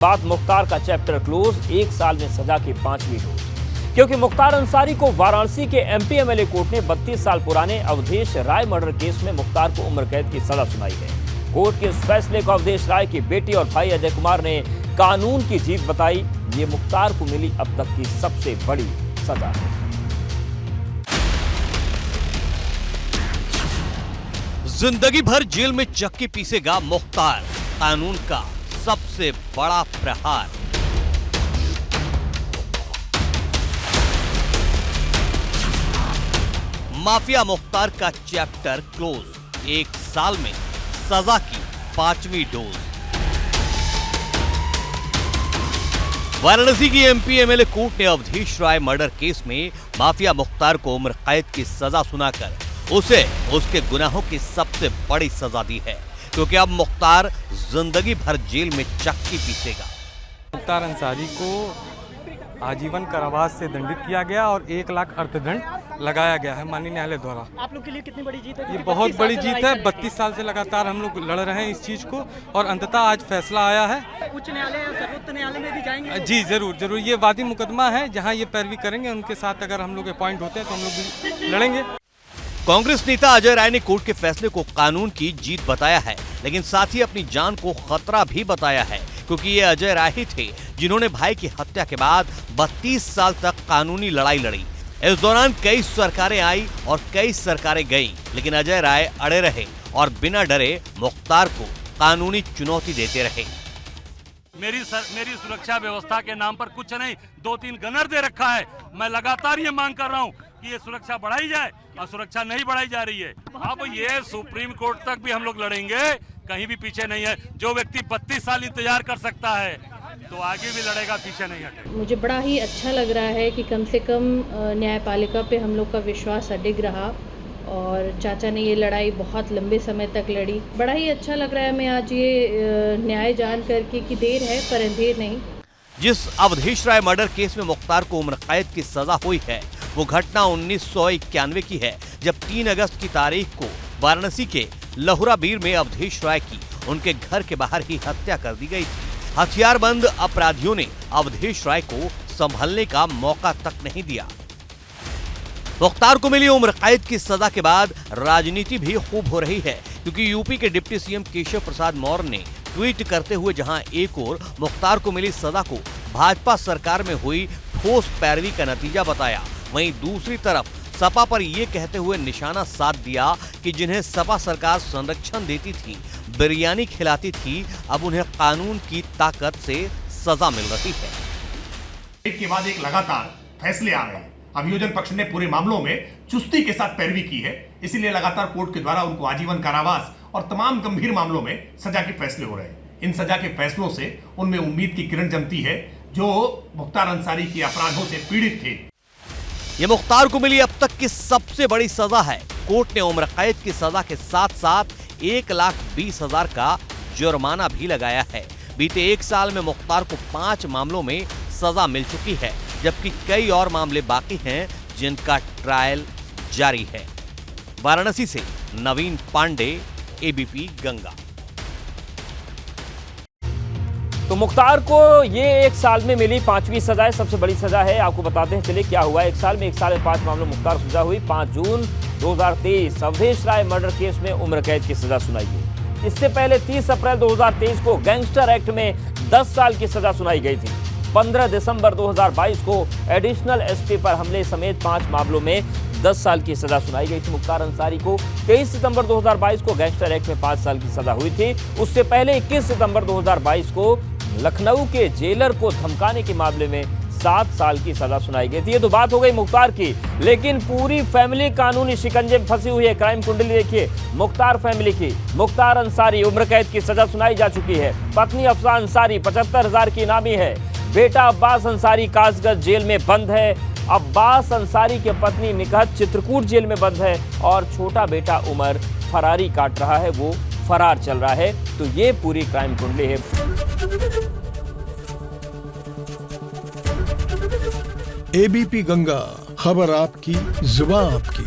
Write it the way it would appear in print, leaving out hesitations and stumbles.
बाद मुख्तार का chapter close, 1 साल में सजा की 5वीं डोज। क्योंकि मुख्तार अंसारी को वाराणसी के एमपी एमएलए कोर्ट ने 32 साल पुराने अवधेश राय मर्डर केस में मुख्तार को उम्र कैद की सजा सुनाई है। कोर्ट के इस फैसले को अवधेश राय की बेटी और भाई अजय कुमार ने कानून की जीत बताई। ये मुख्तार को मिली अब तक की सबसे बड़ी सजा है। जिंदगी भर जेल में चक्की पीसेगा मुख्तार, कानून का सबसे बड़ा प्रहार। माफिया मुख्तार का चैप्टर क्लोज, 1 साल में सजा की 5वीं डोज। वाराणसी की एमपी एमएलए कोर्ट ने अवधेश राय मर्डर केस में माफिया मुख्तार को उम्र कैद की सजा सुनाकर उसे उसके गुनाहों की सबसे बड़ी सजा दी है, क्योंकि अब मुख्तार जिंदगी भर जेल में चक्की पीसेगा। मुख्तार अंसारी को आजीवन कारावास से दंडित किया गया और 1 लाख अर्थदंड लगाया गया है माननीय न्यायालय द्वारा। आप लोग के लिए कितनी बड़ी जीत है? ये बहुत बड़ी जीत है। 32 साल से लगातार हम लोग लड़ रहे हैं इस चीज को और अंततः आज फैसला आया है। उच्च न्यायालय और सर्वोच्च न्यायालय में भी जाएंगे? जी जरूर जरूर, ये वादी मुकदमा है, जहाँ ये पैरवी करेंगे उनके साथ अगर हम लोग अपॉइंट होते हैं तो हम लोग भी लड़ेंगे। कांग्रेस नेता अजय राय ने कोर्ट के फैसले को कानून की जीत बताया है, लेकिन साथ ही अपनी जान को खतरा भी बताया है, क्योंकि ये अजय राय ही थे जिन्होंने भाई की हत्या के बाद 32 साल तक कानूनी लड़ाई लड़ी। इस दौरान कई सरकारें आई और कई सरकारें गईं, लेकिन अजय राय अड़े रहे और बिना डरे मुख्तार को कानूनी चुनौती देते रहे। मेरी सुरक्षा व्यवस्था के नाम पर कुछ नहीं, 2-3 गनर दे रखा है। मैं लगातार ये मांग कर रहा हूँ कि ये सुरक्षा बढ़ाई जाए और सुरक्षा नहीं बढ़ाई जा रही है। अब ये सुप्रीम कोर्ट तक भी हम लोग लड़ेंगे, कहीं भी पीछे नहीं है। जो व्यक्ति 32 साल इंतजार कर सकता है तो आगे भी लड़ेगा, पीछे नहीं हटेगा। मुझे बड़ा ही अच्छा लग रहा है कि कम से कम न्यायपालिका पे हम लोग का विश्वास अडिग रहा और चाचा ने ये लड़ाई बहुत लंबे समय तक लड़ी। बड़ा ही अच्छा लग रहा है मैं आज ये न्याय जान करके कि देर है पर अंधेर नहीं। जिस अवधेश राय मर्डर केस में मुख्तार को उम्र कैद की सजा हुई है वो घटना 1991 की है, जब 3 अगस्त की तारीख को वाराणसी के लहुराबीर में अवधेश राय की उनके घर के बाहर ही हत्या कर दी गई थी। हथियारबंद अपराधियों ने अवधेश राय को संभलने का मौका तक नहीं दिया। मुख्तार को मिली उम्र कैद की सजा के बाद राजनीति भी खूब हो रही है, क्योंकि यूपी के डिप्टी सीएम केशव प्रसाद मौर्य ने ट्वीट करते हुए जहां एक ओर मुख्तार को मिली सजा को भाजपा सरकार में हुई ठोस पैरवी का नतीजा बताया, वहीं दूसरी तरफ सपा पर ये कहते हुए निशाना साध दिया कि जिन्हें सपा सरकार संरक्षण देती थी, बिरयानी खिलाती थी, अब उन्हें कानून की ताकत से सजा मिल रही है। एक के बाद एक लगातार फैसले आ रहे हैं। अभियोजन पक्ष ने पूरे मामलों में चुस्ती के साथ पैरवी की है, इसीलिए लगातार कोर्ट के द्वारा उनको आजीवन कारावास और तमाम गंभीर मामलों में सजा के फैसले हो रहे हैं। इन सजा के फैसलों से उनमें उम्मीद की किरण जमती है जो मुख्तार अंसारी के अपराधों से पीड़ित थे। ये मुख्तार को मिली अब तक की सबसे बड़ी सजा है। कोर्ट ने उम्र कैद की सजा के साथ साथ 1,20,000 का जुर्माना भी लगाया है। बीते 1 साल में मुख्तार को 5 मामलों में सजा मिल चुकी है, जबकि कई और मामले बाकी हैं जिनका ट्रायल जारी है। वाराणसी से नवीन पांडे, एबीपी गंगा। तो मुख्तार को ये 1 साल में मिली 5वीं सजा है, सबसे बड़ी सजा है। आपको बताते हैं चलिए क्या हुआ 1 साल में। 1 साल में 5 मामलों मुख्तार सजा हुई। 5 जून 2023 अवधेश राय मर्डर केस में उम्र कैद की सजा सुनाई गई। इससे पहले 30 अप्रैल 2023 को गैंगस्टर एक्ट में 10 साल की सजा सुनाई गई थी। 15 दिसंबर 2022 को एडिशनल एसपी पर हमले समेत 5 मामलों में 10 साल की सजा सुनाई गई थी। मुख्तार अंसारी को 23 सितंबर 2022 को गैंगस्टर एक्ट में 5 साल की सजा हुई थी। उससे पहले 21 सितंबर 2022 को लखनऊ के जेलर को धमकाने के मामले में 7 साल की सजा सुनाई गई थी। ये तो बात हो गई मुख्तार की, लेकिन पूरी फैमिली कानूनी शिकंजे में फंसी हुई है। क्राइम कुंडली देखिए मुख्तार फैमिली की। मुख्तार अंसारी उम्र कैद की सजा सुनाई जा चुकी है। पत्नी अफसा अंसारी 75,000 की इनामी है। बेटा अब्बास अंसारी कासगंज जेल में बंद है। अब्बास अंसारी के पत्नी निकहत चित्रकूट जेल में बंद है और छोटा बेटा उमर फरारी काट रहा है, वो फरार चल रहा है। तो ये पूरी क्राइम कुंडली है। एबीपी गंगा, खबर आपकी, जुबान आपकी।